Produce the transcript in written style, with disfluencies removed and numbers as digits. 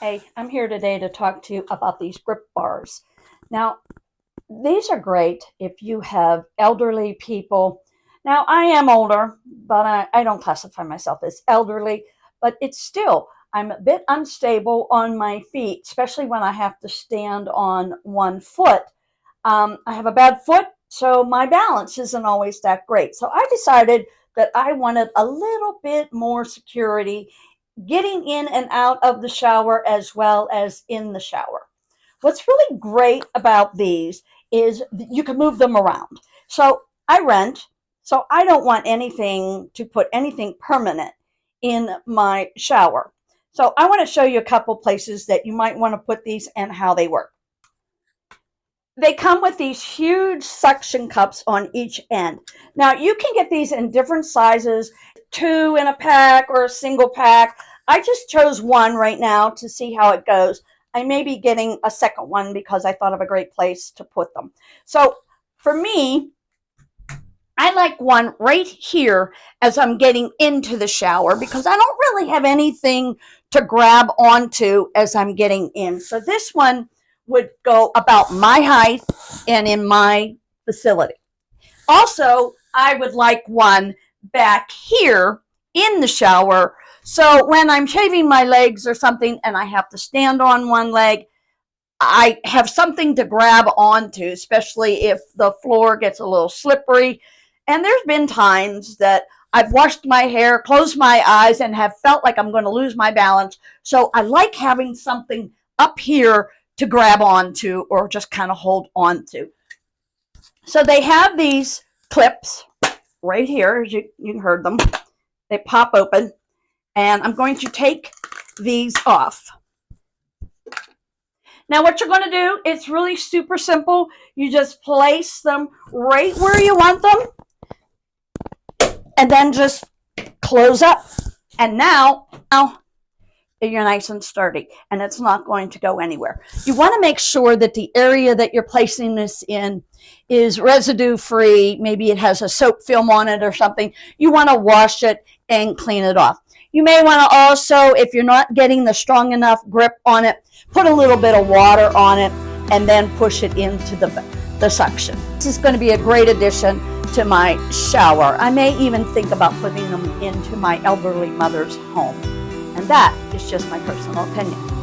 Hey, I'm here today to talk to you about these grip bars. Now, these are great if you have elderly people. Now, I am older, but I don't classify myself as elderly, but it's still, I'm a bit unstable on my feet, especially when I have to stand on one foot. I have a bad foot, so my balance isn't always that great. So I decided that I wanted a little bit more security getting in and out of the shower as well as in the shower. What's really great about these is you can move them around. So I rent, so I don't want anything to put anything permanent in my shower. So I want to show you a couple places that you might want to put these and how they work. They come with these huge suction cups on each end. Now you can get these in different sizes, two in a pack or a single pack. I just chose one right now to see how it goes. I may be getting a second one because I thought of a great place to put them. So for me, I like one right here as I'm getting into the shower because I don't really have anything to grab onto as I'm getting in. So this one would go about my height and in my facility. Also, I would like one back here in the shower. So when I'm shaving my legs or something and I have to stand on one leg, I have something to grab onto, especially if the floor gets a little slippery. And there's been times that I've washed my hair, closed my eyes, and have felt like I'm going to lose my balance. So I like having something up here to grab onto or just kind of hold onto. So they have these clips right here, as you heard them. They pop open, and I'm going to take these off. Now what you're going to do, it's really super simple. You just place them right where you want them and then just close up. And now you're nice and sturdy and it's not going to go anywhere. You want to make sure that the area that you're placing this in is residue free. Maybe it has a soap film on it or something. You want to wash it and clean it off. You may want to also, if you're not getting the strong enough grip on it, put a little bit of water on it and then push it into the suction. This is going to be a great addition to my shower. I may even think about putting them into my elderly mother's home. And that is just my personal opinion.